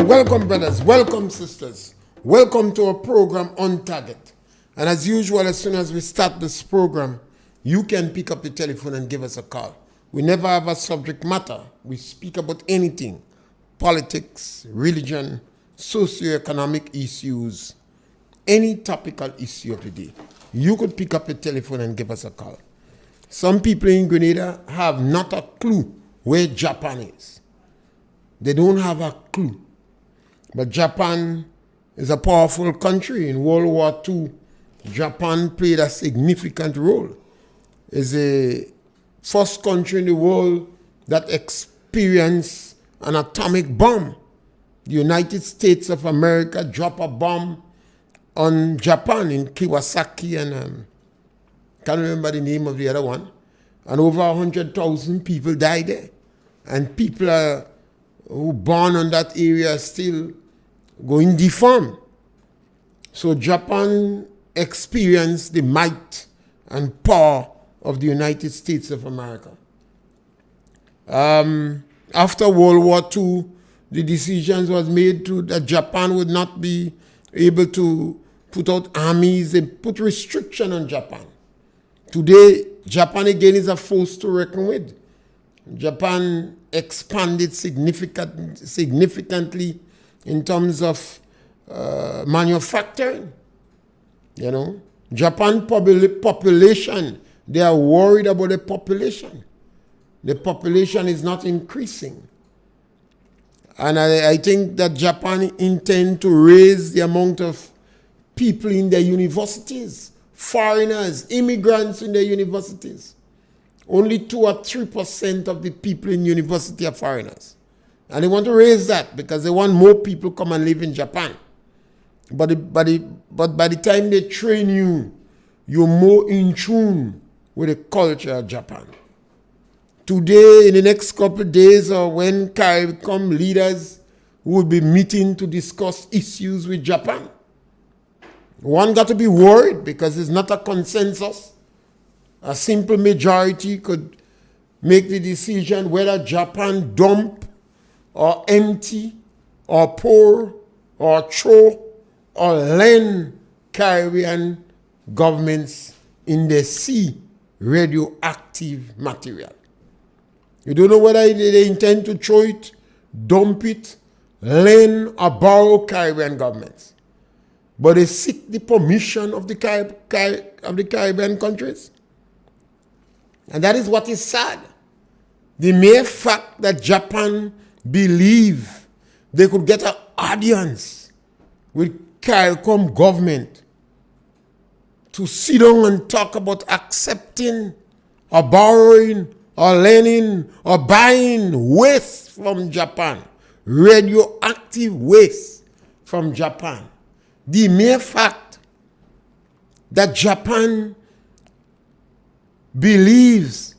Welcome, brothers. Welcome, sisters. Welcome to our program On Target. And as usual, as soon as we start this program, you can pick up the telephone and give us a call. We never have a subject matter. We speak about anything: politics, religion, socioeconomic issues, any topical issue of the day. You could pick up the telephone and give us a call. Some people in Grenada have not a clue where Japan is. They don't have a clue. But Japan is a powerful country. In World War II, Japan played a significant role. It's the first country in the world that experienced an atomic bomb. The United States of America dropped a bomb on Japan in Kawasaki and can't remember the name of the other one. And over 100,000 people died there. And people who born on that area are still going deformed. So Japan experienced the might and power of the United States of America. After World War II, the decisions was made that Japan would not be able to put out armies and put restriction on Japan. Today, Japan again is a force to reckon with. Japan expanded significantly in terms of manufacturing. You know, Japan population, they are worried about the population. The population is not increasing. And I think that Japan intend to raise the amount of people in their universities, foreigners, immigrants in their universities. Only 2 or 3% of the people in university are foreigners. And they want to raise that because they want more people come and live in Japan. But by the time they train you, you're more in tune with the culture of Japan. Today, in the next couple of days, or when CARICOM leaders will be meeting to discuss issues with Japan, one got to be worried because it's not a consensus. A simple majority could make the decision whether Japan dump or empty or pour or throw or lend Caribbean governments in the sea radioactive material. You don't know whether they intend to throw it, dump it, lend or borrow Caribbean governments. But they seek the permission of the Caribbean countries. And that is what is sad. The mere fact that Japan believe they could get an audience with CARICOM government to sit down and talk about accepting or borrowing or lending or buying waste from Japan, radioactive waste from Japan. The mere fact that Japan believes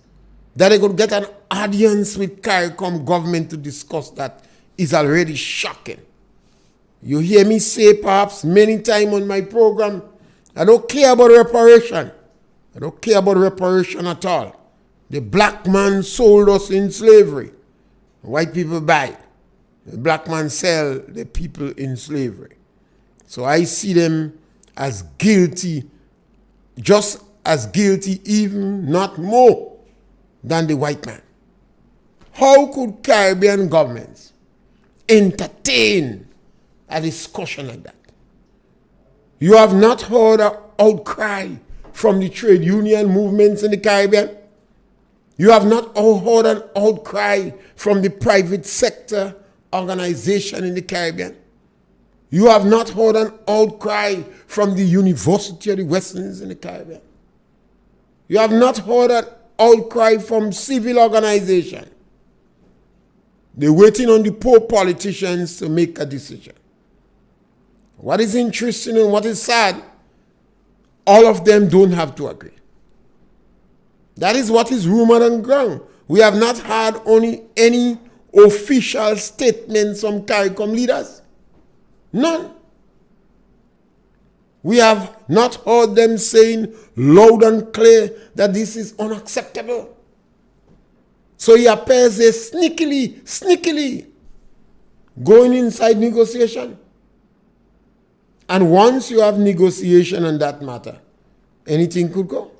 that they could get an audience with CARICOM government to discuss that is already shocking. You hear me say perhaps many times on my program, I don't care about reparation. I don't care about reparation at all. The black man sold us in slavery. White people buy it. The black man sell the people in slavery. So I see them as guilty, just as guilty, even not more than the white man. How could Caribbean governments entertain a discussion like that? You have not heard an outcry from the trade union movements in the Caribbean. You have not heard an outcry from the private sector organization in the Caribbean. You have not heard an outcry from the University of the West Indies in the Caribbean. You have not heard an outcry from civil organization. They're waiting on the poor politicians to make a decision. What is interesting and what is sad, all of them don't have to agree. That is what is rumored on ground. We have not had any official statements from CARICOM leaders. None. We have not heard them saying loud and clear that this is unacceptable. So he appears as sneakily going inside negotiation. And once you have negotiation on that matter, anything could go.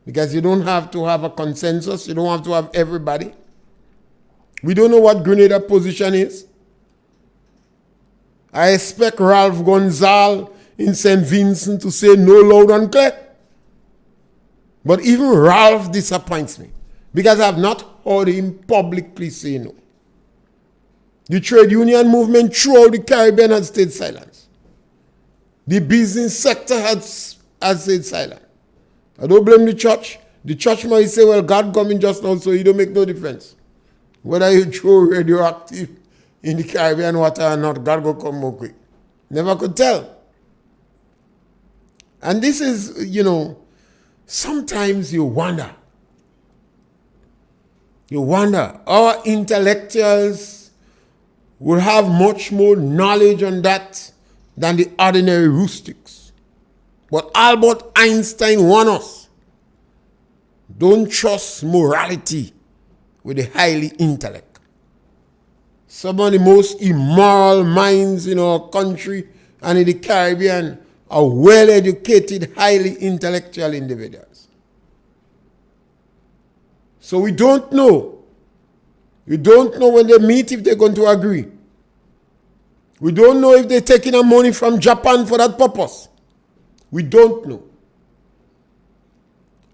Because you don't have to have a consensus. You don't have to have everybody. We don't know what Grenada's position is. I expect Ralph Gonzalez in St. Vincent to say no loud and clear. But even Ralph disappoints me. Because I have not heard him publicly say no. The trade union movement throughout the Caribbean has stayed silent. The business sector has stayed silent. I don't blame the church. The church might say, well, God coming just now, so it don't make no difference. Whether you throw radioactive in the Caribbean water or not, God will come more quick. Never could tell. And this is, sometimes you wonder. Our intellectuals will have much more knowledge on that than the ordinary rustics. But Albert Einstein warned us, don't trust morality with the highly intellect. Some of the most immoral minds in our country and in the Caribbean are well-educated, highly intellectual individuals. So we don't know. We don't know when they meet if they're going to agree. We don't know if they're taking our money from Japan for that purpose. We don't know.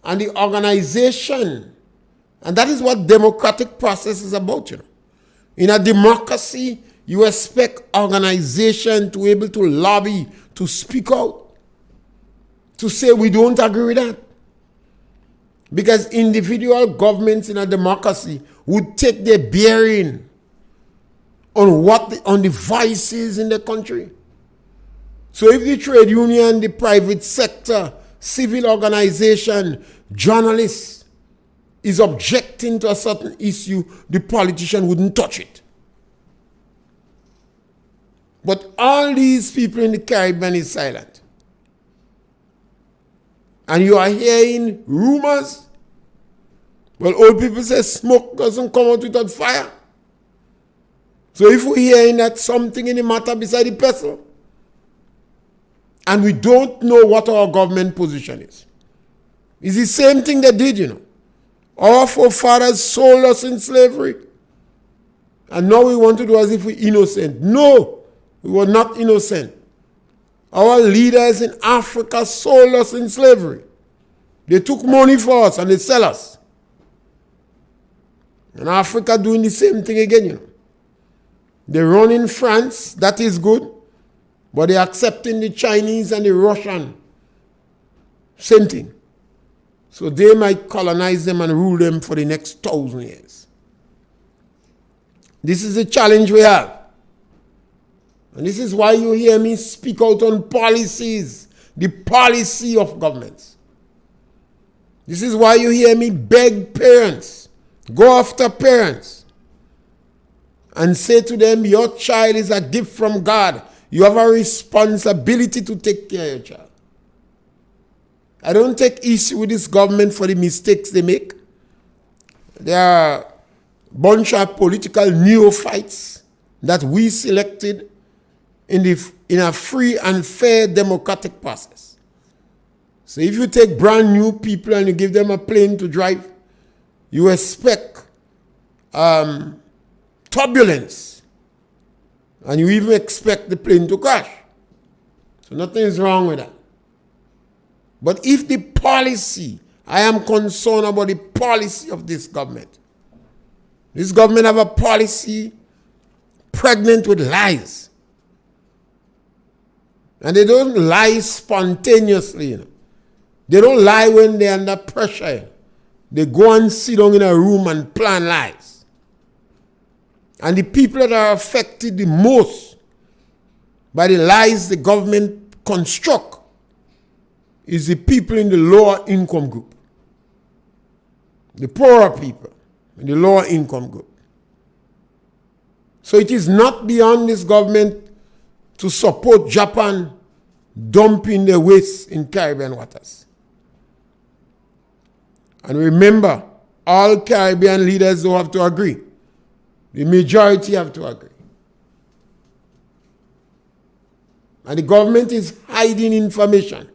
And the organization, and that is what democratic process is about, In a democracy, you expect organization to be able to lobby, to speak out, to say we don't agree with that. Because individual governments in a democracy would take their bearing on the vices in the country. So if the trade union, the private sector, civil organization, journalists is objecting to a certain issue, the politician wouldn't touch it. But all these people in the Caribbean is silent. And you are hearing rumors. Well, old people say smoke doesn't come out without fire. So if we're hearing that something in the matter beside the pestle, and we don't know what our government position is. It's the same thing they did, Our forefathers sold us in slavery. And now we want to do as if we're innocent. No, we were not innocent. Our leaders in Africa sold us in slavery. They took money for us and they sell us. And Africa doing the same thing again, They run in France, that is good. But they're accepting the Chinese and the Russian. Same thing. So they might colonize them and rule them for the next 1,000 years. This is the challenge we have. And this is why you hear me speak out on policies, the policy of governments. This is why you hear me beg parents, go after parents, and say to them, your child is a gift from God. You have a responsibility to take care of your child. I don't take issue with this government for the mistakes they make. They are a bunch of political neophytes that we selected in a free and fair democratic process. So if you take brand new people and you give them a plane to drive, you expect turbulence. And you even expect the plane to crash. So nothing is wrong with that. But if the policy I am concerned about the policy of this government. This government have a policy pregnant with lies. And they don't lie spontaneously. You know. They don't lie when they're under pressure. You know. They go and sit down in a room and plan lies. And the people that are affected the most by the lies the government construct is the people in the lower income group. The poorer people in the lower income group. So it is not beyond this government to support Japan dumping their waste in Caribbean waters. And remember, all Caribbean leaders don't have to agree. The majority have to agree. And the government is hiding information.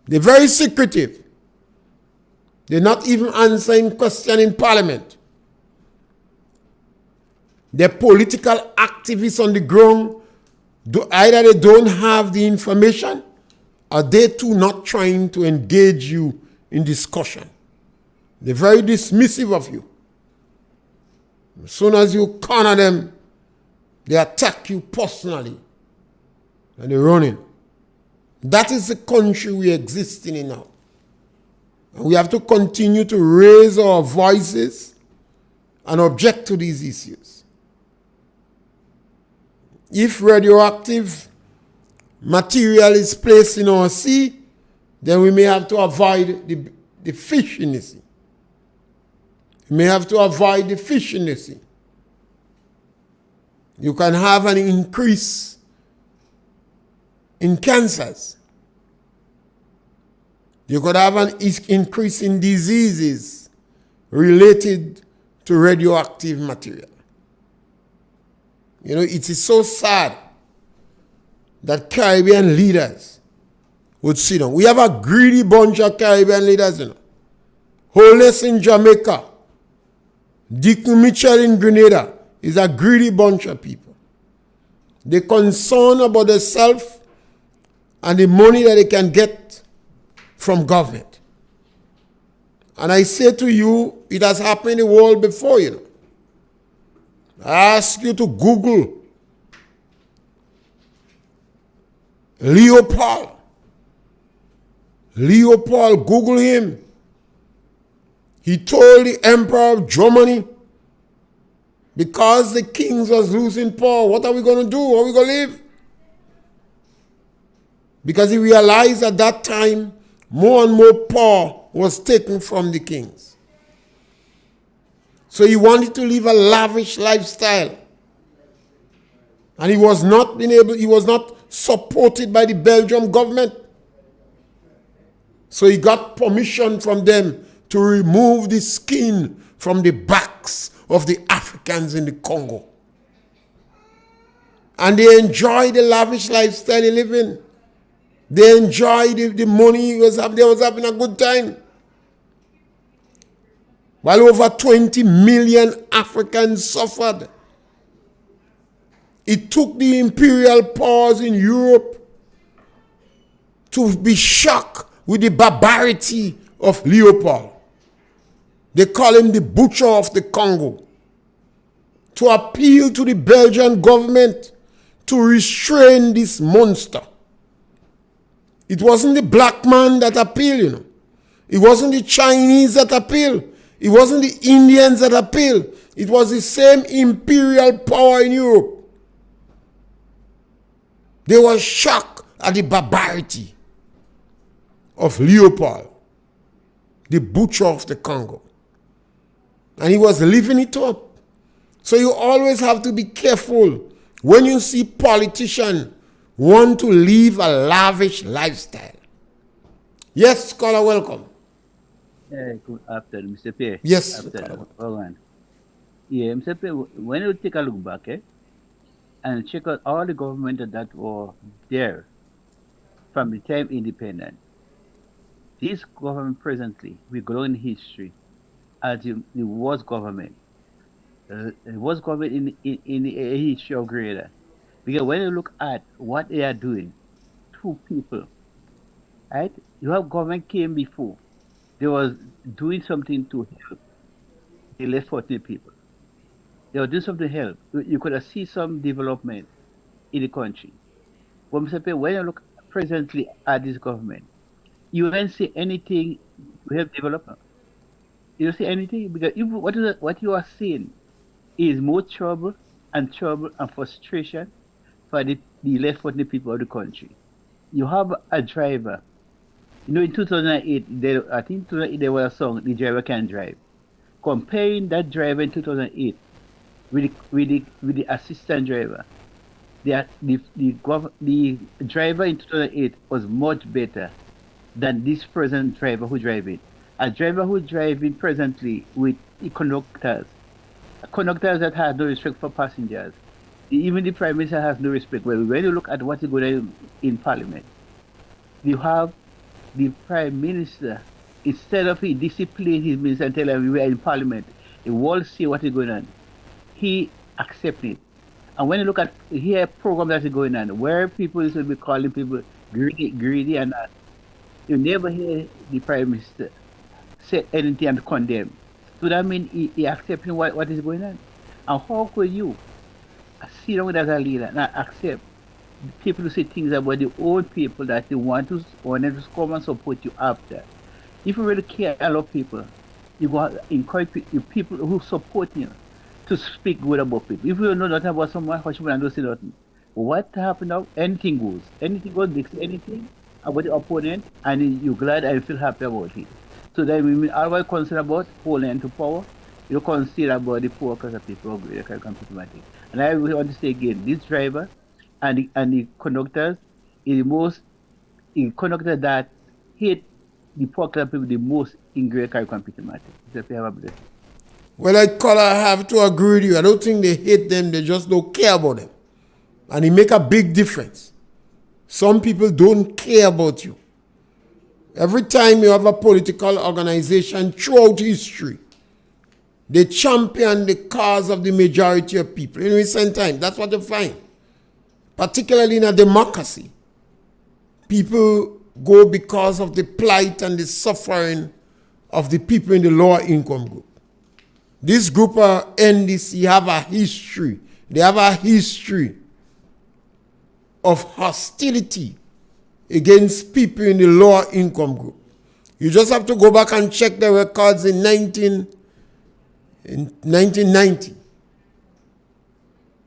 They're very secretive. They're not even answering questions in Parliament. They're political activists on the ground. Either they don't have the information or they too not trying to engage you in discussion. They're very dismissive of you. As soon as you corner them, they attack you personally and they're running. That is the country we exist in now. And we have to continue to raise our voices and object to these issues. If radioactive material is placed in our sea, then we may have to avoid the fish in the sea. We may have to avoid the fish in the sea. You can have an increase in cancers. You could have an increase in diseases related to radioactive material. You know, it is so sad that Caribbean leaders would sit down. We have a greedy bunch of Caribbean leaders, you know. Holness in Jamaica, Dick Mitchell in Grenada is a greedy bunch of people. They're concerned about themselves and the money that they can get from government. And I say to you, it has happened in the world before, you know. I ask you to Google Leopold. Leopold, Google him. He told the Emperor of Germany, because the kings was losing power, what are we going to do? How are we going to live? Because he realized at that time, more and more power was taken from the kings. So he wanted to live a lavish lifestyle. And he was not supported by the Belgian government. So he got permission from them to remove the skin from the backs of the Africans in the Congo. And they enjoy the lavish lifestyle they live in. They enjoy the money they was having a good time. While over 20 million Africans suffered. It took the imperial powers in Europe to be shocked with the barbarity of Leopold. They call him the butcher of the Congo. To appeal to the Belgian government to restrain this monster. It wasn't the black man that appealed, you know. It wasn't the Chinese that appealed. It wasn't the Indians that appealed. It was the same imperial power in Europe. They were shocked at the barbarity of Leopold, the butcher of the Congo. And he was living it up. So you always have to be careful when you see politicians want to live a lavish lifestyle. Yes, scholar, welcome. Good afternoon, Mr. Pierre. Yes. Afternoon. Yeah, Mr. Pierre, when you take a look back, and check out all the government that were there from the time independent, this government presently, we go in history as the worst government. The worst government in the history of Grenada. Because when you look at what they are doing to people, right? You have government came before. they was doing something to help the less fortunate people. They were doing something to help. You could have seen some development in the country. But Mr. Pierre, when you look presently at this government, you don't see anything to help development. You don't see anything because what you are seeing is more trouble and frustration for the less fortunate people of the country. You have a driver. In 2008, I think 2008 there was a song, "The Driver Can Drive." Comparing that driver in 2008 with the assistant driver, the driver in 2008 was much better than this present driver who driving. A driver who driving presently with the conductors that have no respect for passengers. Even the Prime Minister has no respect. Well, when you look at what is going on in Parliament, you have the Prime Minister, instead of he discipline his minister and tell him we are in Parliament, he will see what is going on. He accepts it. And when you look at here program that is going on, where people used to be calling people greedy and that, you never hear the Prime Minister say anything and condemn. So that means he accepting what is going on. And how could you sit down as a leader and accept people to say things about the old people that they want to come and support you after? If you really care a lot of people, you go encourage people who support you to speak good about people. If you know nothing about someone, how should we not say nothing? What happened now? Anything goes. Anything goes, anything about the opponent, and you're glad and you feel happy about it. So then we are concerned about holding to power. You consider about the poor class of people who can come to my thing. And I really want to say again, this driver and the conductors is the conductor that hate the poor class people the most in Great Caribbean computing matter. So if you have a blessing. Well, I have to agree with you. I don't think they hate them. They just don't care about them. And it make a big difference. Some people don't care about you. Every time you have a political organization throughout history, they champion the cause of the majority of people. In recent times, that's what you find. Particularly in a democracy. People go because of the plight and the suffering of the people in the lower income group. This group of NDC have a history. They have a history of hostility against people in the lower income group. You just have to go back and check the records in 1990.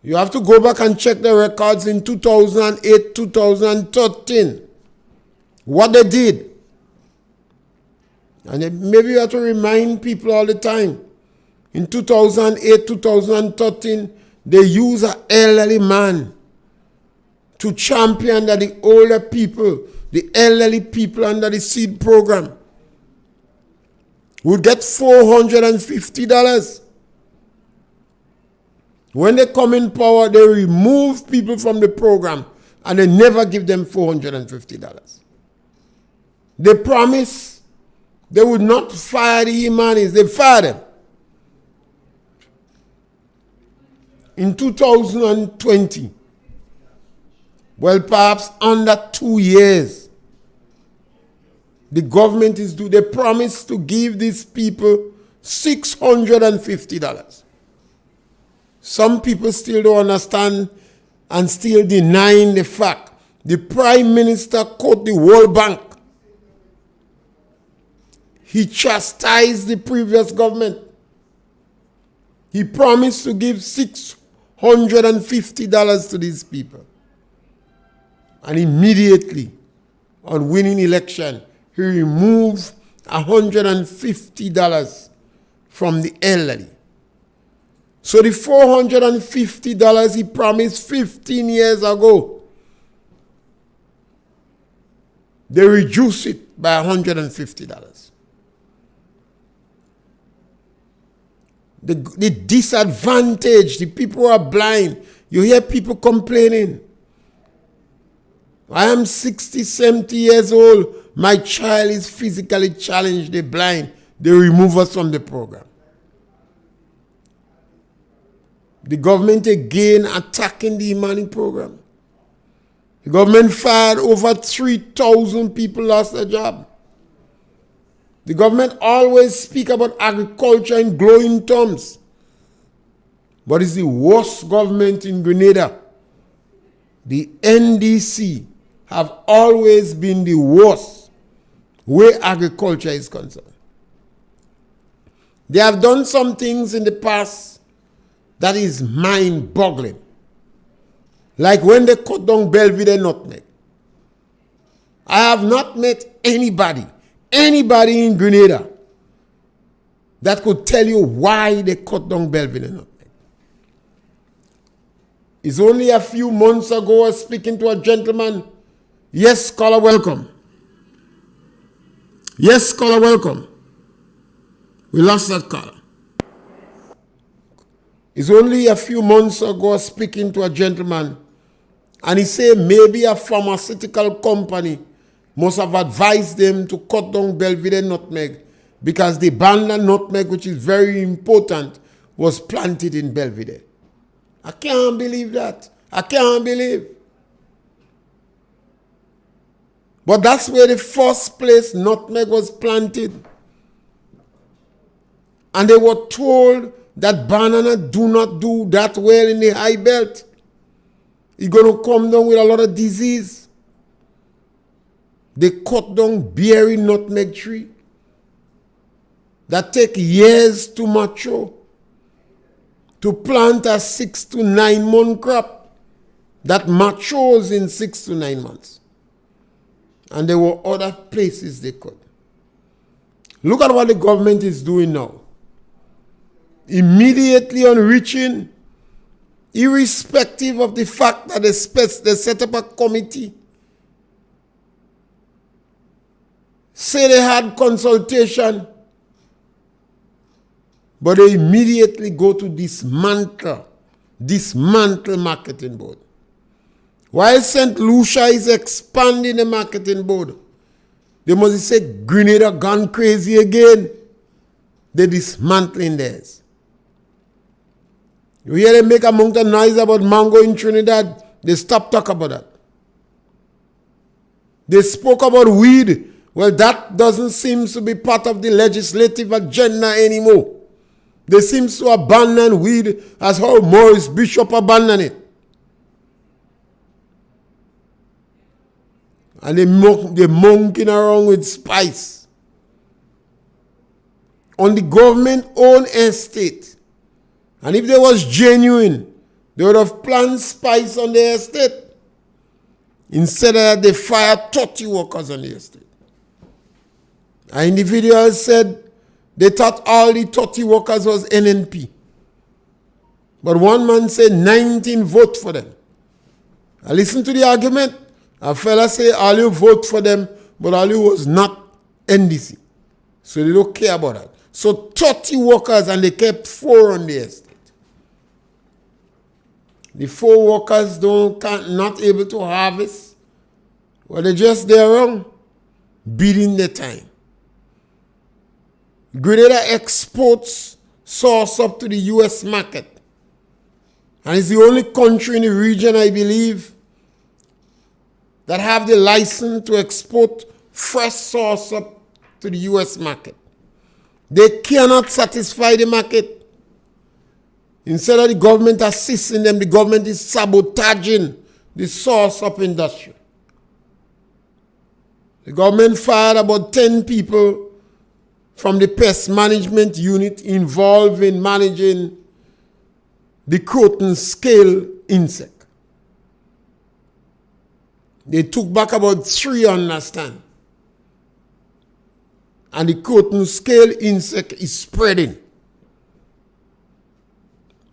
You have to go back and check the records in 2008, 2013. What they did. And maybe you have to remind people all the time. In 2008, 2013, they used an elderly man to champion that the older people, the elderly people under the seed program would get $450. When they come in power, they remove people from the program and they never give them $450. They promise they would not fire the Imanis. They fired them. In 2020, well, perhaps under 2 years, the government they promise to give these people $650. Some people still don't understand and still denying the fact. The Prime Minister quote the World Bank. He chastised the previous government. He promised to give $650 to these people. And immediately, on winning election, he removed $150 from the elderly. So the $450 he promised 15 years ago, they reduced it by $150. The disadvantaged, the people who are blind, you hear people complaining. I am 60, 70 years old. My child is physically challenged, they're blind. They remove us from the program. The government again attacking the Imani program. The government fired over 3,000 people, lost their job. The government always speak about agriculture in glowing terms. But it's the worst government in Grenada. The NDC have always been the worst where agriculture is concerned. They have done some things in the past that is mind-boggling. Like when they cut down Belvedere nutmeg. I have not met anybody in Grenada that could tell you why they cut down Belvedere nutmeg. It's only a few months ago I was speaking to a gentleman. Yes, caller, welcome. Yes, caller, welcome. We lost that caller. It's only a few months ago I was speaking to a gentleman, and he said maybe a pharmaceutical company must have advised them to cut down Belvedere nutmeg because the banana nutmeg, which is very important, was planted in Belvedere. I can't believe that. I can't believe. But that's where the first place nutmeg was planted. And they were told that banana do not do that well in the high belt. It's going to come down with a lot of disease. They cut down berry nutmeg tree that take years to mature. To plant a 6 to 9 month crop that matures in 6 to 9 months. And there were other places they could. Look at what the government is doing now. Immediately on reaching, irrespective of the fact that they set up a committee, say they had consultation, but they immediately go to dismantle marketing board. While St. Lucia is expanding the marketing board, they must say Grenada gone crazy again. They're dismantling theirs. You hear them make a mountain noise about mango in Trinidad, they stop talking about that. They spoke about weed. Well, that doesn't seem to be part of the legislative agenda anymore. They seem to abandon weed as how Morris Bishop abandoned it. And they're monkeying around with spice. On the government-owned estate. And if they was genuine, they would have planted spice on the estate. Instead of that, they fired 30 workers on the estate. An individual said they thought all the 30 workers was NNP. But one man said 19 vote for them. I listened to the argument. A fella say all you vote for them, but all you was not NDC. So they don't care about that. So 30 workers and they kept 4 on the estate. The 4 workers not able to harvest. Well, they just there wrong, beating the time. Grenada exports sauce up to the U.S. market. And it's the only country in the region, I believe, that have the license to export fresh sauce up to the U.S. market. They cannot satisfy the market. Instead of the government assisting them, the government is sabotaging the sauce up industry. The government fired about 10 people from the pest management unit involved in managing the croton scale insect. They took back about 3, understand. And the croton scale insect is spreading.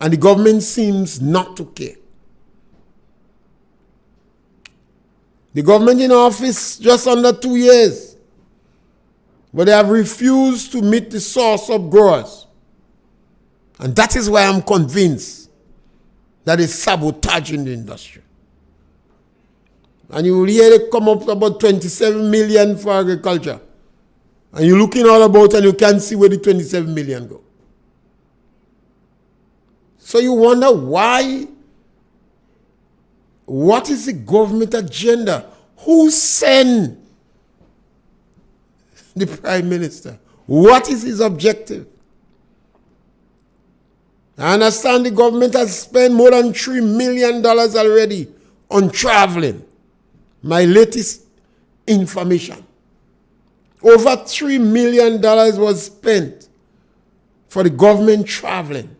And the government seems not to care. The government in office just under 2 years. But they have refused to meet the source of growers. And that is why I'm convinced that it's sabotaging the industry. And you will hear it come up to about 27 million for agriculture. And you're looking all about and you can't see where the 27 million go. So you wonder why? What is the government agenda? Who sent the Prime Minister? What is his objective? I understand the government has spent more than $3 million already on traveling. My latest information. Over $3 million was spent for the government traveling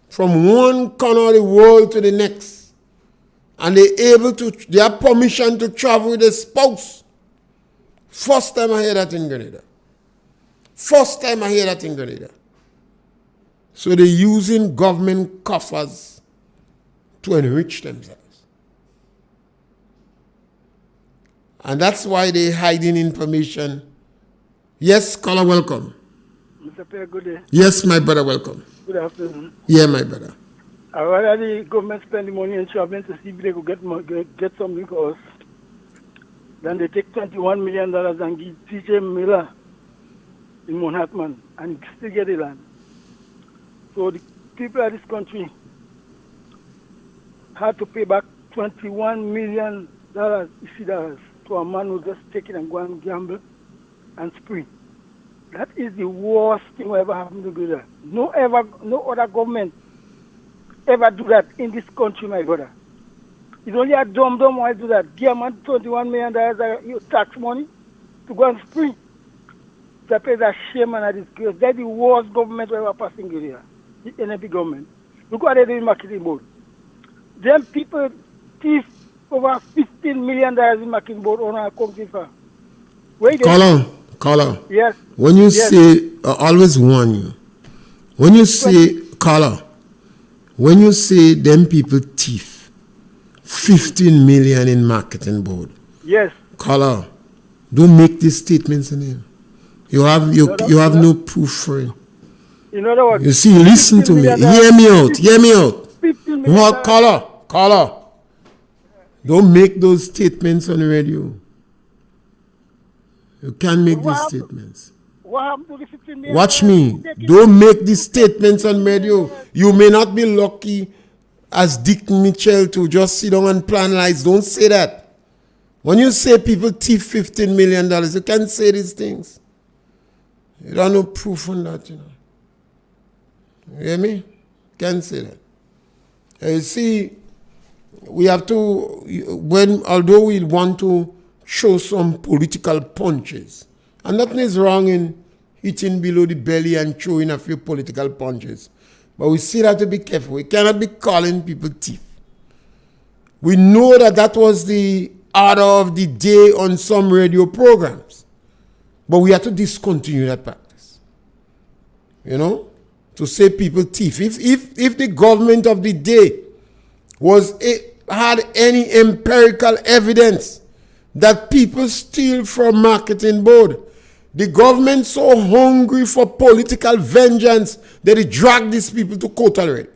from one corner of the world to the next. And they have permission to travel with a spouse. First time I hear that in Grenada. So they're using government coffers to enrich themselves. And that's why they're hiding information. Yes, caller, welcome. Mr. Pierre, good day. Yes, my brother, welcome. Good afternoon. Yeah, my brother. I rather the government spend the money in traveling to see if they could get something for us than they take $21 million and give TJ Miller in Manhattan and still get the land. So the people of this country had to pay back $21 million to a man who just take it and go and gamble and spree. That is the worst thing that ever happened to do that. No other government ever do that in this country, my brother. It's only a dumb who do that. Give a man $21 million tax money to go and spree. That is a shame and a disgrace. That's the worst government we ever passing here. The NFP government. Look what they do in marketing board. Them people thief over $15 million in marketing board on our country farm. Caller. Yes. When you say, I always warn you. When you say, caller, when you say them people thief 15 million in marketing board. Yes. Caller, don't make these statements in him. You have no proof for it. In other words, you see, listen to me. Hear me out. What, caller? Don't make those statements on the radio. You can't make these statements. What happened to the 15 million? Watch me. Don't make these statements on radio. You may not be lucky as Dick Mitchell to just sit down and plan lies. Don't say that. When you say people thief $15 million, you can't say these things. You don't have no proof on that, you know. You hear me? Can't say that. You see, we have to, although we want to show some political punches, and nothing is wrong in hitting below the belly and throwing a few political punches, but we still have to be careful. We cannot be calling people thief. We know that was the order of the day on some radio programs, but we have to discontinue that practice. You know, to say people thief. If the government of the day had any empirical evidence that people steal from marketing board, the government so hungry for political vengeance that they drag these people to court already.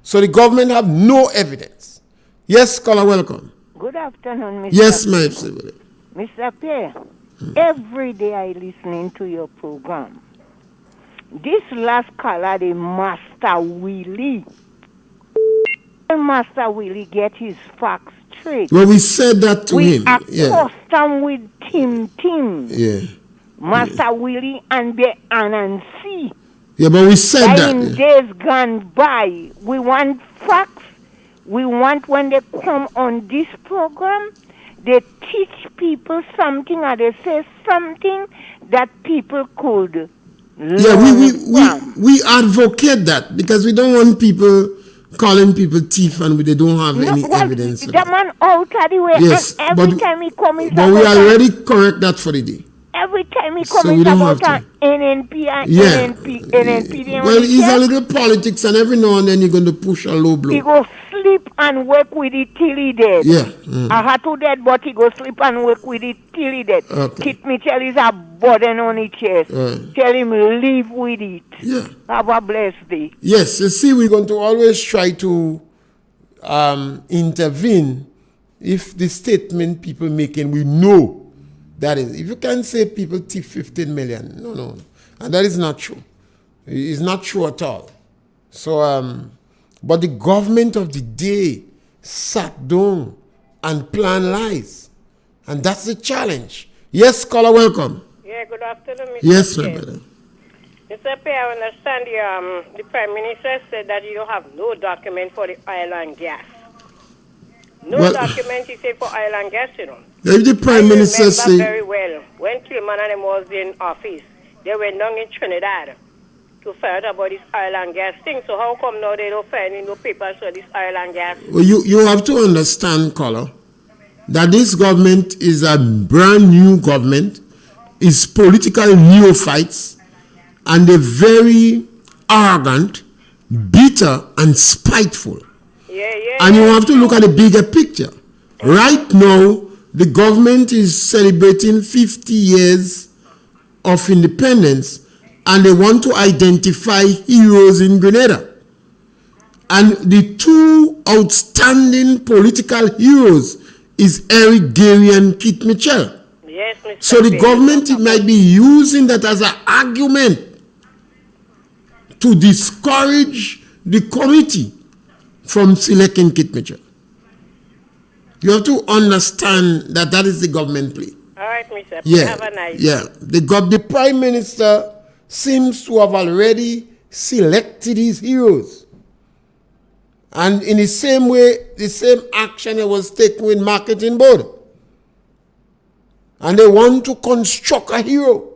So the government have no evidence. Yes, caller, welcome. Good afternoon, Mr. Yes, my favorite. Mr. Pierre, every day I listening to your program. This last caller, the Master Willie. Master Willie get his facts straight. Well, we said that to him. We are custom with Tim. Yeah. Master Willie and the Anansi. Yeah, but we said that. In days gone by, we want facts. We want when they come on this program, they teach people something or they say something that people could learn. Yeah, we advocate that because we don't want people calling people thief and they don't have any evidence. That man out of the way. Yes, and every time he comes, but we already correct that for the day. Every time he comes about NNP and NNP. Well, it's a little politics, and every now and then you're going to push a low blow. He go sleep and work with it till he dead. Yeah. I had to dead, but he go sleep and work with it till he dead. Okay. Kit Mitchell is a burden on his chest. Tell him live with it. Yeah. Have a blessed day. Yes, you see, we're going to always try to intervene if the statement people making, we know. That is, if you can say people thief 15 million, no. And that is not true. It's not true at all. So, but the government of the day sat down and planned lies. And that's the challenge. Yes, caller, welcome. Yeah, good afternoon, Mr. Yes, my Pierre. brother. Mr. Pierre, I understand the Prime Minister said that you have no document for the oil and gas. No document, he said, for oil and gas, you know. If the Prime Minister say... I remember say... very well, when Tillman and him was in office, they went down in Trinidad to find out about this oil and gas thing. So how come now they don't find in no papers for this oil and gas? Well, you have to understand, caller, that this government is a brand new government, is political neophytes, and they're very arrogant, bitter, and spiteful. And you have to look at the bigger picture. Right now, the government is celebrating 50 years of independence, and they want to identify heroes in Grenada. And the two outstanding political heroes is Eric Gary and Kit Mitchell. Yes, Mr. So the government might be using that as an argument to discourage the committee from selecting Kit Mitchell. You have to understand that that is the government play. All right, Mr. Yeah, have a nice yeah. The Prime Minister seems to have already selected his heroes. And in the same way, the same action it was taken with Marketing Board. And they want to construct a hero.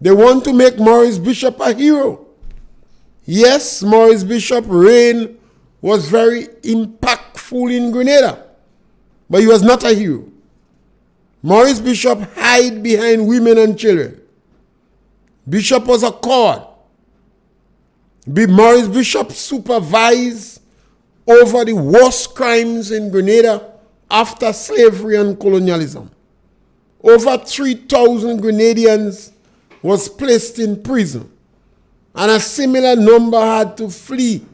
They want to make Maurice Bishop a hero. Yes, Maurice Bishop's reign was very impactful in Grenada, but he was not a hero. Maurice Bishop hid behind women and children. Bishop was a coward. Maurice Bishop supervised over the worst crimes in Grenada after slavery and colonialism. Over 3,000 Grenadians was placed in prison, and a similar number had to flee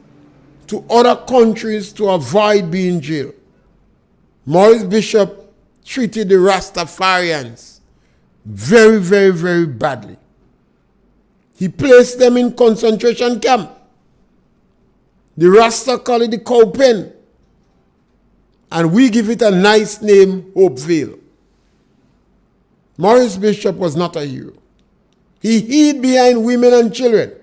to other countries to avoid being jailed. Maurice Bishop treated the Rastafarians very, very, very badly. He placed them in concentration camp. The Rasta call it the cow pen, and we give it a nice name, Hopeville. Maurice Bishop was not a hero. He hid behind women and children.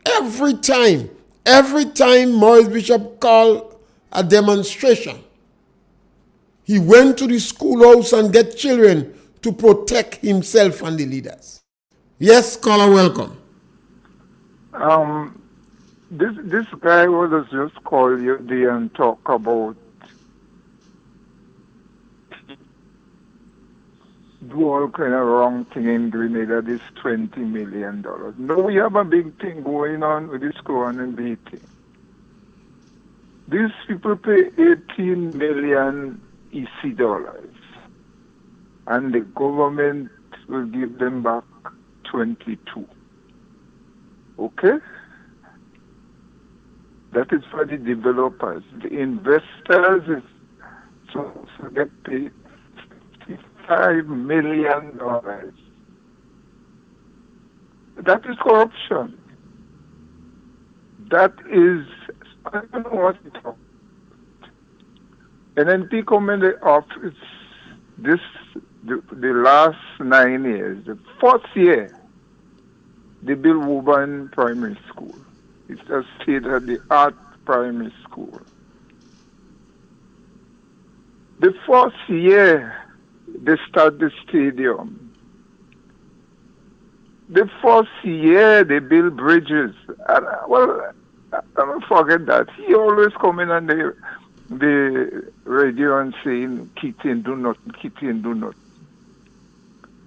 Every time Maurice Bishop called a demonstration, he went to the schoolhouse and get children to protect himself and the leaders. Yes, caller, welcome. This guy was just call you there and talk about do all kind of wrong thing in Grenada, this $20 million. No, we have a big thing going on with this corn and beating. These people pay 18 million EC dollars, and the government will give them back 22. Okay? That is for the developers. The investors is supposed to get paid $55 million. That is corruption. That is, I don't know what it's about. NNP come in the office the last 9 years. The fourth year, they built Woburn Primary School. It's a state-of-the-art primary school. The fourth year, they start the stadium. The first year, they build bridges. And, well, I don't forget that. He always come in on the radio and saying, Keating, do not, Keating, do not.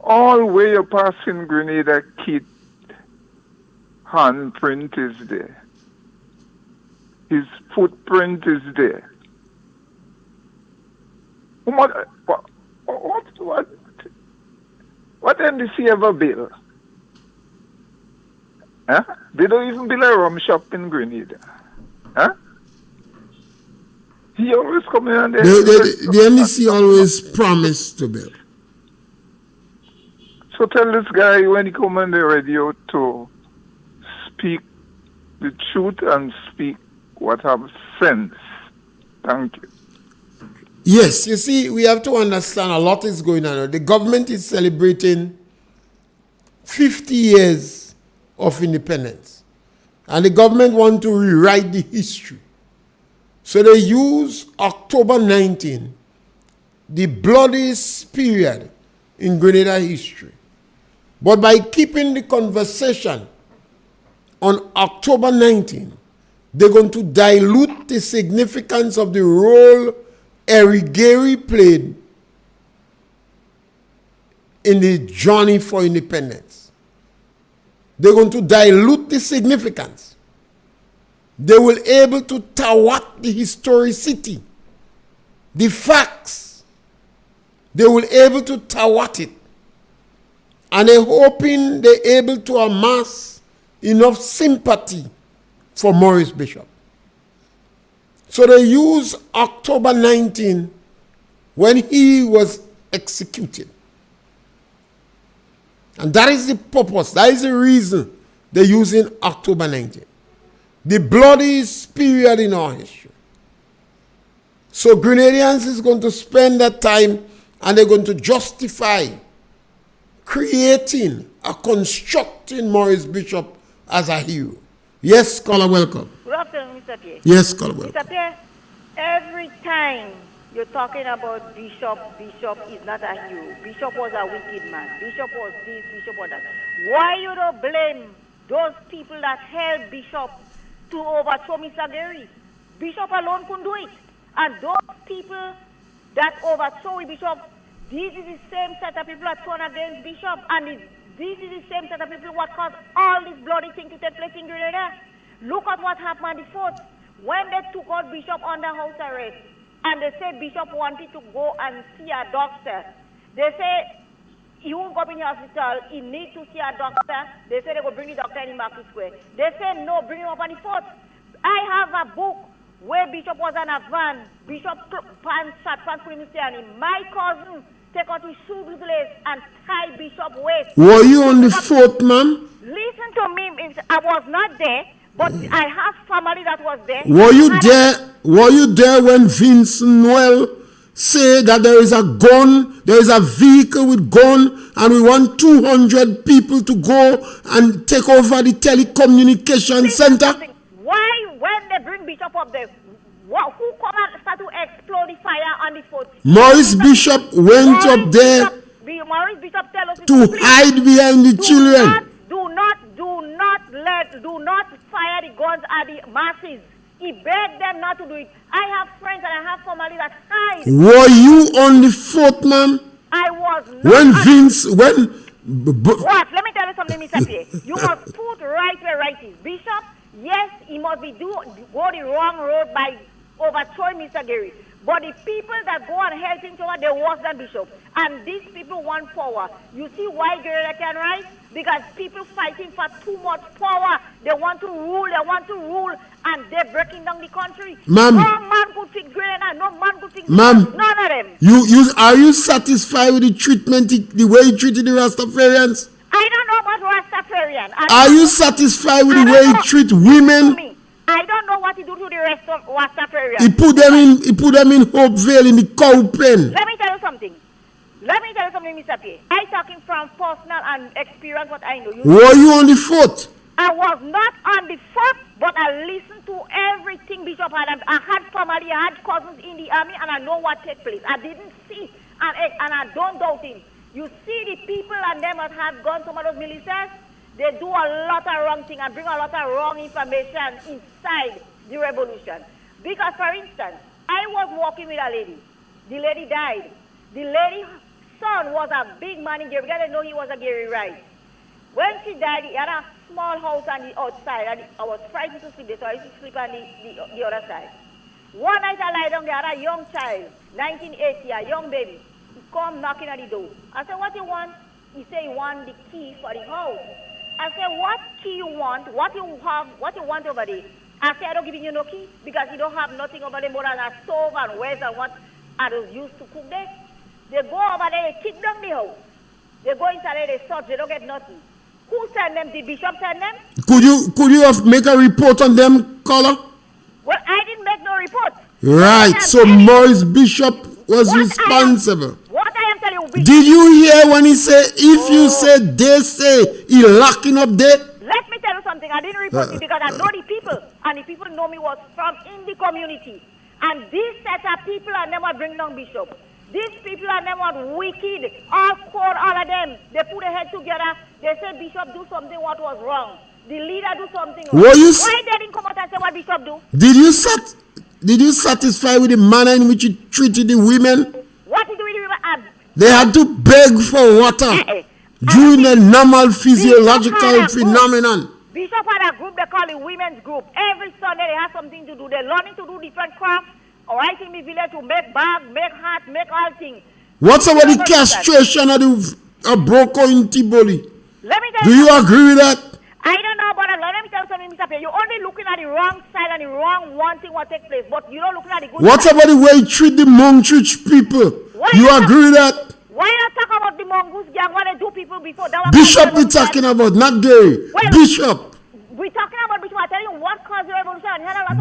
All the way you pass in Grenada, Keat handprint is there. His footprint is there. What NDC ever build? Huh? They don't even build a rum shop in Grenada. Huh? He always come in and the NDC always promised to build. So tell this guy when he come on the radio to speak the truth and speak what have sense. Thank you. Yes, you see, we have to understand a lot is going on. The government is celebrating 50 years of independence. And the government want to rewrite the history. So they use October 19, the bloodiest period in Grenada history. But by keeping the conversation on October 19, they're going to dilute the significance of the role Erigeri played in the journey for independence. They're going to dilute the significance. They will be able to thwart the historicity, the facts. They will be able to thwart it. And they're hoping they're able to amass enough sympathy for Maurice Bishop. So they use October 19 when he was executed. And that is the purpose, that is the reason they're using October 19. The bloodiest period in our history. So Grenadians is going to spend that time and they're going to justify creating or constructing Maurice Bishop as a hero. Yes, caller, welcome. Good afternoon, Mr. Pierre. Yes, caller, welcome. Mr. Pierre, every time you're talking about Bishop is not a hero. Bishop was a wicked man. Bishop was this, Bishop was that. Why you don't blame those people that helped Bishop to overthrow Mr. Gary? Bishop alone couldn't do it. And those people that overthrow Bishop, this is the same set of people that turn against Bishop, and this is the same set of people what caused all this bloody thing to take place in Grenada. Look at what happened on the 4th. When they took out Bishop under house arrest, and they said Bishop wanted to go and see a doctor. They say he won't go in the hospital, he needs to see a doctor. They say they will bring the doctor in Market Square. They say no, bring him up on the 4th. I have a book where Bishop was on a van. Bishop pants put him standing. My cousin take out his shoe lace and tie Bishop waist. Were you on the 4th, ma'am? Listen to me, I was not there, but I have family that was there. Were you there? Were you there when Vince Noel said that there is a gun, there is a vehicle with gun, and we want 200 people to go and take over the telecommunication center? Why, when they bring Bishop up there, who come and start to explode the fire on the 4th? Maurice Bishop went up there Maurice Bishop tell us to hide behind the children. Do not fire the guns at the masses. He begged them not to do it. I have friends and I have family that hide. Were you on the 4th, ma'am? I was not. What? Let me tell you something, Mr. Pierre. You must put right where right is. Bishop, yes, he must be go the wrong road by overthrowing Mr. Gary. But the people that go and help him, they're worse than Bishop. And these people want power. You see why Grenada can rise? Because people fighting for too much power. They want to rule, and they're breaking down the country. Ma'am, no man could fix Grenada. No man could fix ma'am, none of them. Are you satisfied with the treatment, the way he treated the Rastafarians? I don't know about Rastafarian. Are you satisfied with the way he treats women? I don't know what he do to the rest of Rastafarians. He put them in Hopeville in the cow pen. Let me tell you something, Mr. Pierre. I talking from personal and experience what I know. Were you on the 4th? I was not on the 4th, but I listened to everything Bishop had. I had family, I had cousins in the army, and I know what took place. I didn't see, and I don't doubt him. You see the people and them that have gone, some of those militias, they do a lot of wrong things and bring a lot of wrong information inside the revolution. Because, for instance, I was walking with a lady. The lady died. The lady's son was a big man in Gary. Because I know he was a Gary Rice. When she died, he had a small house on the outside. And I was frightened to sleep there, so I used to sleep on the other side. One night I lied down there, I had a young child, 1980, a young baby. He come knocking at the door. I said, what you want? He said he want the key for the house. I said, what key you want? What you want over there? I said, I don't give you no key because you don't have nothing over there more than a stove and wares and what I was used to cook there. They go over there, they kick down the house. They go inside there, they search, they don't get nothing. Who sent them? The bishop sent them? Could you have make a report on them, caller? Well, I didn't make no report. Right, so Maurice Bishop was responsible. What I am telling you, Bishop. Did you hear when he said, if you say, they say, he locking up there? Let me tell you something. I didn't report it because I know the people, and the people know me was from in the community. And these set of people are never bring down Bishop. These people are never wicked. All court, all of them. They put their head together. They say Bishop do something what was wrong. The leader do something wrong. Why they didn't come out and say what Bishop do? Did you satisfy with the manner in which you treated the women? What did we do? They had to beg for water during the normal physiological phenomenon. Bishop had a group they call the women's group. Every Sunday they have something to do. They're learning to do different crafts. Or right in the village to make bags, make hats, make all things. What's about the castration of the broco in Tiboli? Let me tell you. Do you agree with that? I don't know, but let me tell you something, Mr. Pierre. You're only looking at the wrong side and the wrong one thing what takes place, but you're not looking at the good what side. What about the way you treat the Hmong church people? You agree with that? Why not talk about the Mongoose gang? What they do people before? Bishop we're talking about, not Gary. Well, Bishop. We're talking about Bishop. I tell you what caused the revolution.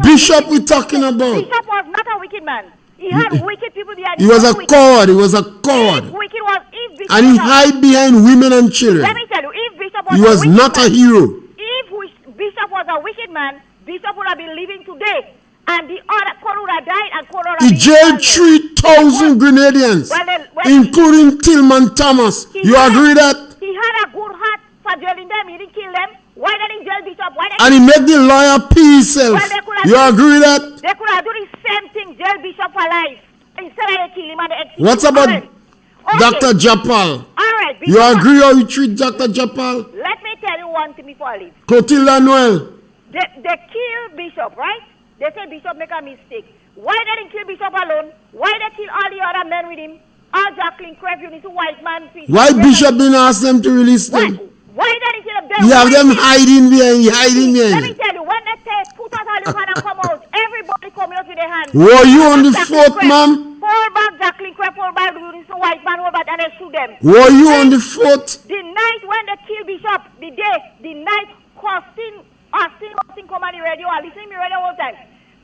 Bishop we're talking about. Bishop was not a wicked man. He had wicked people behind him. He was a coward. He was a coward. If Bishop and he hid behind women and children. Let me tell you, if Bishop was he was not a hero. If Bishop was a wicked man, Bishop would have been living today. And the other court would have died and court would have he jailed 3,000 Grenadians, including Tillman Thomas. You agree that? He had a good heart for jailing them. He didn't kill them. Why didn't he jail Bishop? And he made the lawyer pee himself. You agree with that? They could have done the same thing, jail Bishop for life. Instead of they kill him and they execute him. What about Dr. Japal? All right. You agree how you treat Dr. Japal? Let me tell you one thing before I leave. Clotilde Noel. They kill Bishop, right? They say Bishop make a mistake. Why they didn't kill Bishop alone? Why they kill all the other men with him? All Jacqueline Crave, you need to white man. Why Bishop didn't ask them to release them? Why did he kill them? You have them hiding behind. Let me tell you, when they say put out all you can and come out, everybody coming out with their hands. Were you on the fort, ma'am? Fall back, Jacqueline Crave, fall back, the white man, fall back, and they shoot them. Were you on the fort? The night when they kill Bishop, the night Austin come on the radio, I listen to me radio all the time.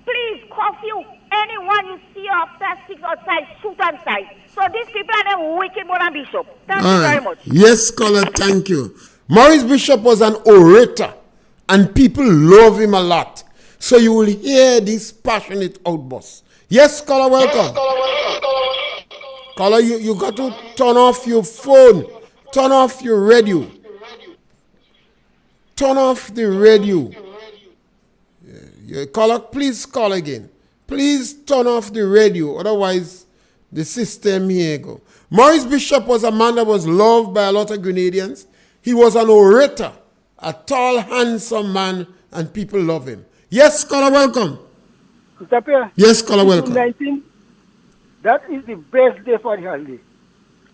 Please, curfew, anyone you see after 6 outside, shoot on sight. So these people are them wicked more than Bishop. Thank you very much. Yes, scholar, thank you. Maurice Bishop was an orator, and people love him a lot. So you will hear these passionate outbursts. Yes, scholar, welcome. Scholar, you got to turn off your phone. Turn off your radio. Turn off the radio. Caller, please call again. Please turn off the radio, otherwise the system here go. Maurice Bishop was a man that was loved by a lot of Grenadians. He was an orator, a tall, handsome man, and people love him. Yes, caller, welcome. Mr. Pierre. Yes, caller, welcome. June 19, that is the best day for the holiday.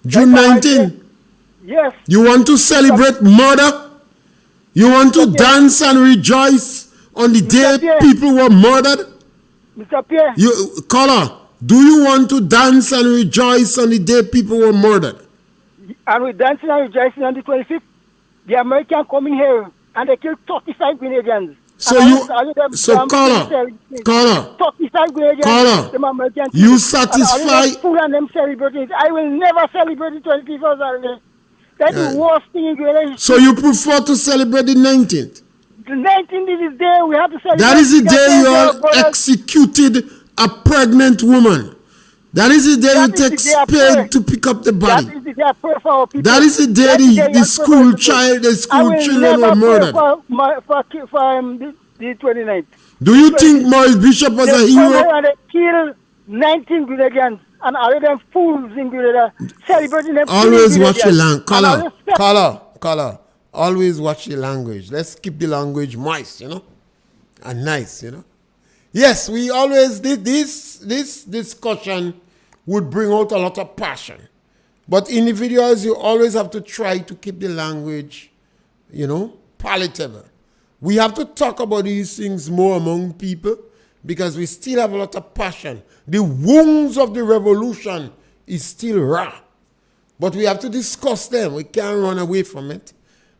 June 19? Yes. You want to celebrate murder? You want to dance and rejoice on the day people were murdered? Mr. Pierre. Caller, do you want to dance and rejoice on the day people were murdered? And we're dancing and rejoicing on the 25th. The Americans coming here and they killed 35 Grenadians. Caller, 35 Grenadians. You satisfy? I will never celebrate the 25th. That's the worst thing in Grenada. So you prefer to celebrate the 19th? The 19th is the day we have to celebrate. That is the day you executed a pregnant woman. That is the day you take spade to pick up the body. That is the day I pray for our people. That is the day the school children were murdered. For the 29th. Do you think Maurice Bishop was a hero? They killed 19 Grenadians and all of them fools in Grenada celebrating them. Always watch your language. Caller. Always watch your language. Let's keep the language moist, and nice, Yes, we always did this discussion would bring out a lot of passion. But individuals, you always have to try to keep the language, palatable. We have to talk about these things more among people because we still have a lot of passion. The wounds of the revolution is still raw. But we have to discuss them. We can't run away from it.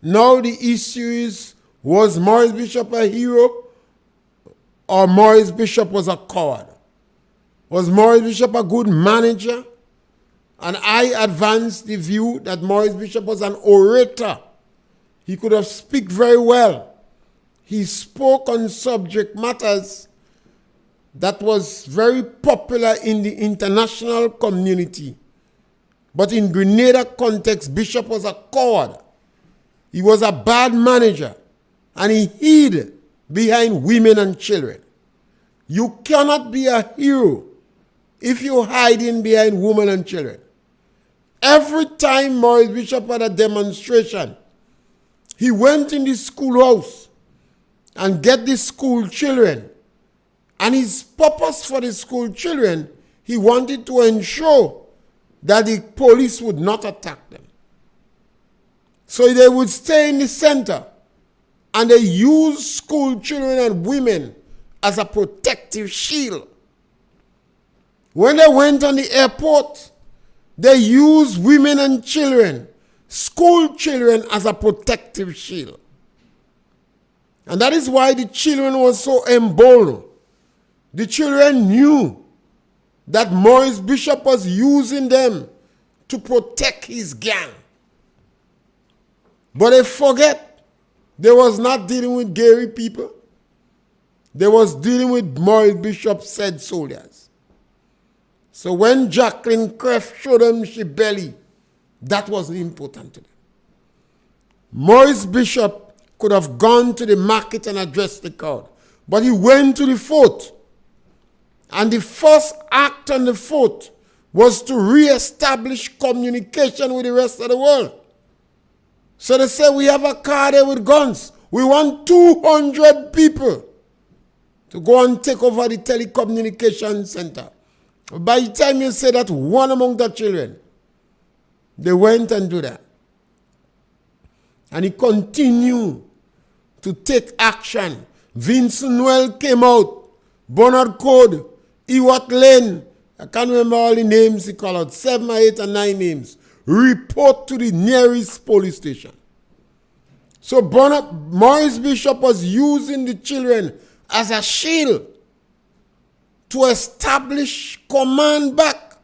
Now the issue is, was Maurice Bishop a hero or Maurice Bishop was a coward? Was Maurice Bishop a good manager? And I advanced the view that Maurice Bishop was an orator. He could have speak very well. He spoke on subject matters that was very popular in the international community. But in Grenada context, Bishop was a coward. He was a bad manager. And he hid behind women and children. You cannot be a hero if you're hiding behind women and children. Every time Maurice Bishop had a demonstration, he went in the schoolhouse and get the school children. And his purpose for the school children, he wanted to ensure that the police would not attack them. So they would stay in the center, and they used school children and women as a protective shield. When they went on the airport, they used women and children, school children, as a protective shield. And that is why the children were so emboldened. The children knew that Maurice Bishop was using them to protect his gang. But they forget they was not dealing with Gary people. They was dealing with Maurice Bishop said soldiers. So when Jacqueline Kreff showed them she belly, that wasn't important to them. Maurice Bishop could have gone to the market and addressed the crowd. But he went to the fort. And the first act on the fort was to re-establish communication with the rest of the world. So they said, we have a car there with guns. We want 200 people to go and take over the telecommunication center. By the time you say that, one among the children, they went and do that. And he continued to take action. Vincent Noel came out. Bernard Code, Ewart Lane, I can't remember all the names he called out, 7 or 8 or 9 names. Report to the nearest police station. So Maurice Bishop was using the children as a shield to establish command back.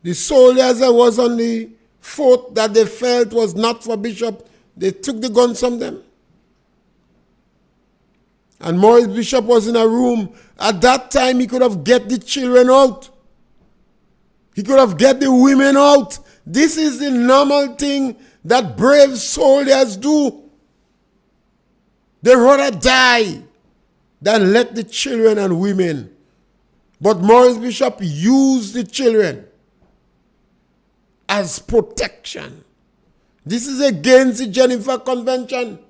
The soldiers that was on the fort that they felt was not for Bishop, they took the guns from them. And Maurice Bishop was in a room. At that time, he could have get the children out. He could have get the women out. This is the normal thing that brave soldiers do. They rather die than let the children and women. But Maurice Bishop used the children as protection. This is against the Geneva Convention.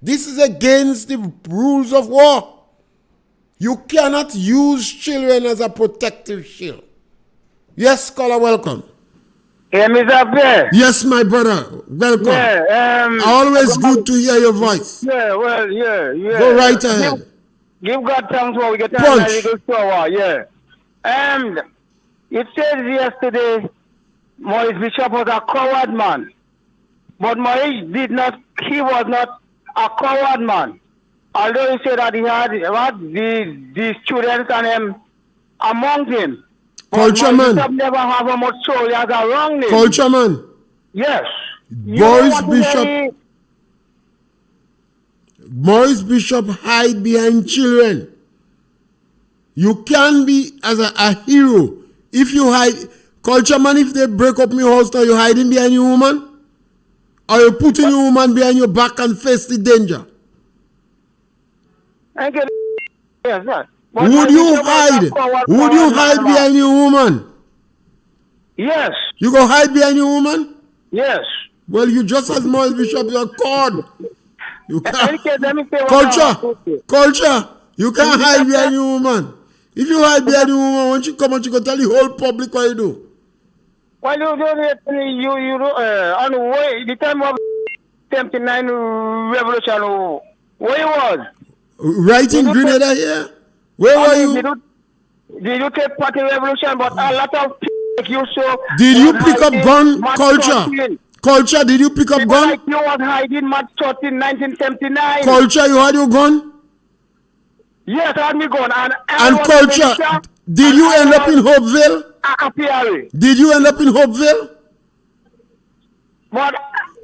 This is against the rules of war. You cannot use children as a protective shield. Yes, caller, welcome. Hey, Mr. Pierre. Yes, my brother, welcome. Yeah, always good to hear your voice. Yeah, well, yeah. Go right ahead. Give God thanks for we get Punch. yeah. It said yesterday, Maurice Bishop was a coward man. But Maurice he was not a coward man. Although he said that he had the students and him among him. Culture man. Bishop never have a much soldiers around him. Culture man. Yes. Maurice Bishop hide behind children. You can be as a hero if you hide. Culture man, if they break up your house, are you hiding behind your woman? Or you putting your woman behind your back and face the danger? Yes, sir. Would you hide? Would you hide behind your woman? Yes. You go hide behind your woman? Yes. Well, you just as Maurice Bishop, you're caught. You can't. Culture. You can't hide behind your woman. If you hide behind your woman, once you come out, you can tell the whole public what you do. Well, you on the way, the time of 79 revolution, where you was? Right in Grenada here? Where were you? Did you take part in revolution? But a lot of people you so. Did you pick up gun? Culture? Culture, did you pick up gun? Like you was hiding March 13, 1979. Culture, you had your gun? Yes, I had me gun. And culture. Did you end up in Hopeville? Pierre. Did you end up in Hopeville? But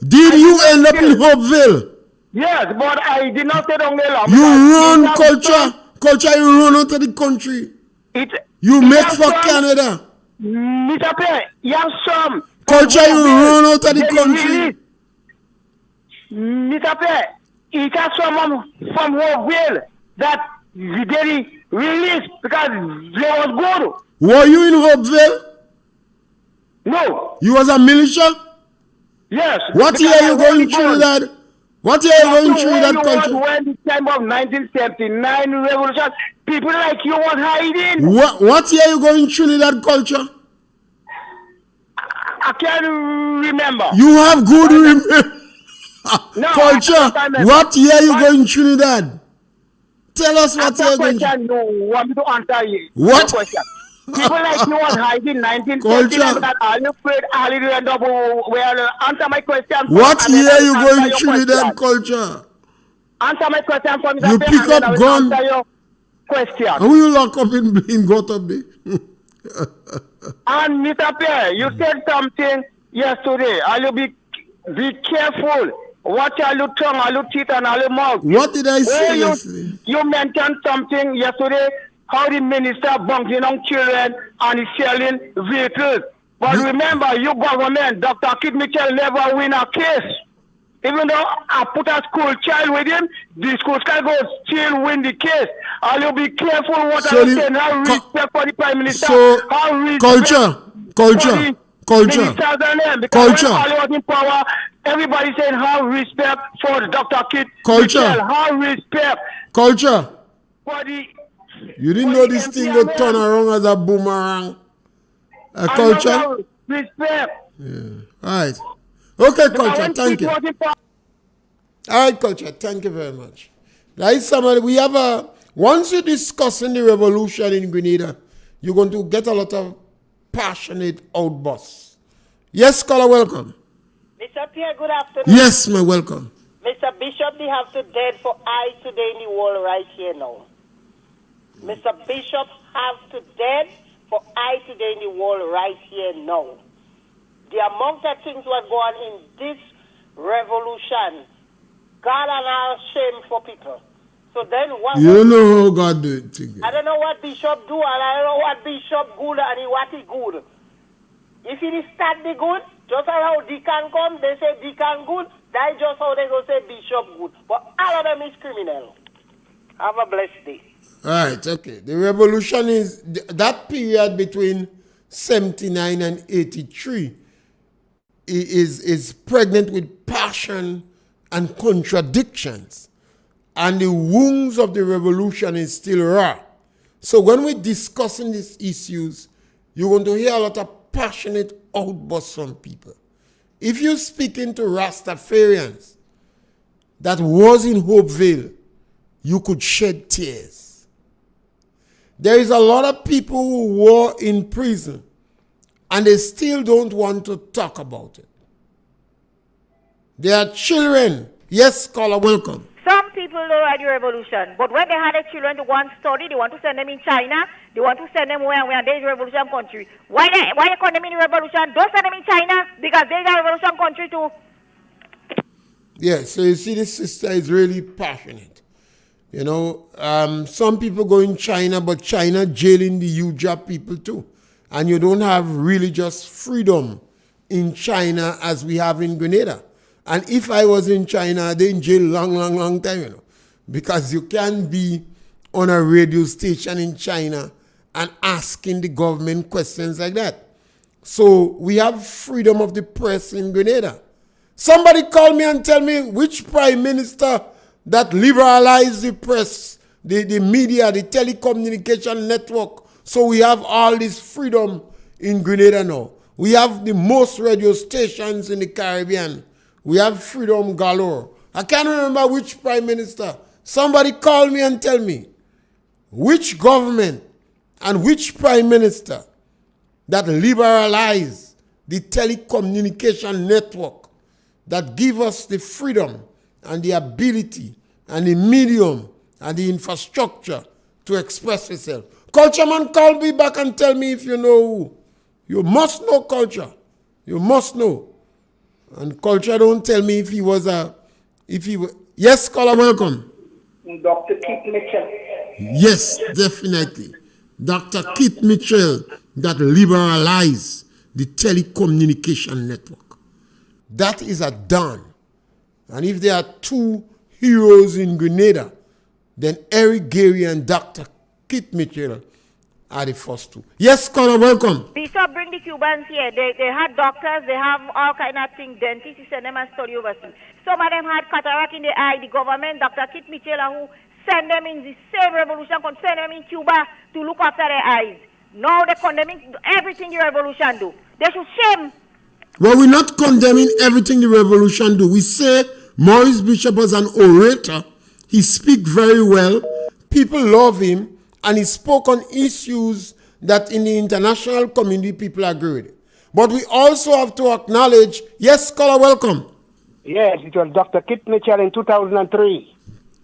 did you end up in Hopeville? Yes, but I did not stay down there long. You run culture. Culture, you run out of the country. You make for Canada. Mr. Pierre, you have some. Culture, you run out of the country. Mr. Pierre, it has someone from Hopeville that they released because they was good. Were you in Hopeville? No. You was a militia? Yes. What year you going through that? What year you going through that country? When the time of 1979 revolution, people like you was hiding. What year you going through that culture? I can't remember. You have good culture. What year you going through that? Tell us what year you going through. You want me to answer you? What? People like you was hiding 1979 that are you afraid Ali will end up well, answer my question. What year you going through that culture? Answer my question for me. You pick up gun. Answer your question. Who you lock up in Gotabe? And Mr. Pierre, you said something yesterday. I'll be careful. Watch all your tongue, all your teeth, and all your mouth. What did I say yesterday? You mentioned something yesterday. How the minister bunking on children and is selling vehicles. But remember, your government, Dr. Kid Mitchell, never win a case. Even though I put a school child with him, the school child go still win the case. And you be careful what I'm saying. How respect for the Prime Minister. How respect culture. Ministers and them. Because when Ali was in power, everybody saying how respect for Dr. Kid Mitchell. How respect. Culture. For the... You didn't know this thing would turn around as a boomerang. A culture? Respect. Yeah. All right. Okay, culture. Thank you. All right, culture. Thank you very much. Like somebody, we have a... Once you're discussing the revolution in Grenada, you're going to get a lot of passionate outbursts. Yes, caller, welcome. Mr. Pierre, good afternoon. Yes, my welcome. Mr. Bishop, they have to dead for I today in the world right here now. Mr. Bishop have to dead for I today in the world right here now. The amount of things was going in this revolution, God and our shame for people. So then what? You don't know how God do it. I don't know what Bishop do, and I don't know what Bishop good and what he good. If he start the good, just how Deacon come, they say Deacon good. That's just how they go say Bishop good. But all of them is criminal. Have a blessed day. All right, okay. The revolution is that period between 79 and 83 is pregnant with passion and contradictions. And the wounds of the revolution is still raw. So when we're discussing these issues, you're going to hear a lot of passionate outbursts from people. If you're speaking to Rastafarians that was in Hopeville, you could shed tears. There is a lot of people who were in prison and they still don't want to talk about it. There are children. Yes, caller, welcome. Some people don't like the revolution, but when they had their children to go and study, they want to send them in China, they want to send them where there is a revolution country. Why they call them in the revolution? Don't send them in China, because there is a revolution country too. Yes, so you see, this sister is really passionate. You know, some people go in China, but China jailing the Ujab people too. And you don't have religious freedom in China as we have in Grenada. And if I was in China, I'd be in jail long time, you know. Because you can't be on a radio station in China and asking the government questions like that. So we have freedom of the press in Grenada. Somebody call me and tell me which prime minister that liberalized the press, the media, the telecommunication network. So we have all this freedom in Grenada now. We have the most radio stations in the Caribbean. We have freedom galore. I can't remember which prime minister. Somebody call me and tell me which government and which prime minister that liberalized the telecommunication network that give us the freedom and the ability and the medium and the infrastructure to express yourself. Culture man call me back and tell me if you know who. You must know culture. You must know. And culture don't tell me if he was. Yes, caller, welcome. Dr. Keith Mitchell. Yes, definitely. Dr. Keith Mitchell that liberalized the telecommunication network. That is a done. And if there are two heroes in Grenada, then Eric Gary and Dr. Keith Mitchell are the first two. Yes, caller, welcome. Bishop, bring the Cubans here. They had doctors, they have all kind of things, dentists, you send them and study overseas. Some of them had cataract in the eye. The government, Dr. Keith Mitchell, who send them in the same revolution, could send them in Cuba to look after their eyes. Now they're condemning everything the revolution do. They should shame. Well, we're not condemning everything the revolution do. We say Maurice Bishop was an orator. He speaks very well. People love him. And he spoke on issues that in the international community people agree with. But we also have to acknowledge, yes, caller, welcome. Yes, it was Dr. Keith Mitchell in 2003.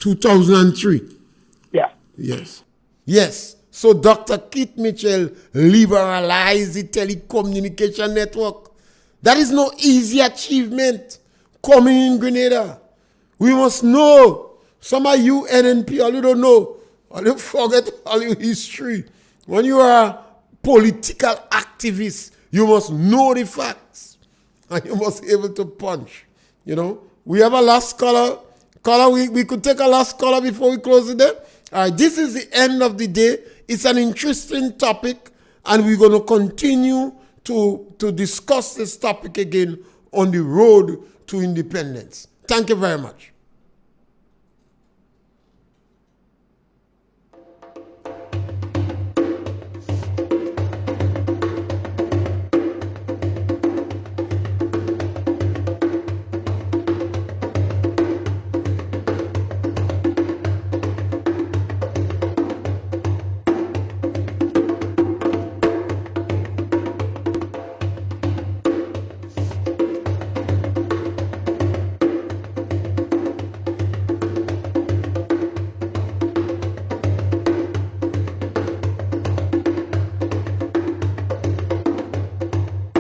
2003. Yeah. Yes. Yes. So Dr. Keith Mitchell liberalized the telecommunication network. That is no easy achievement coming in Grenada. We must know. Some of you NNP, all you don't know. Or you forget all your history. When you are a political activist, you must know the facts. And you must be able to punch. You know, we have a last caller. We could take a last caller before we close the day. All right, this is the end of the day. It's an interesting topic. And we're going to continue to discuss this topic again on the road to independence. Thank you very much.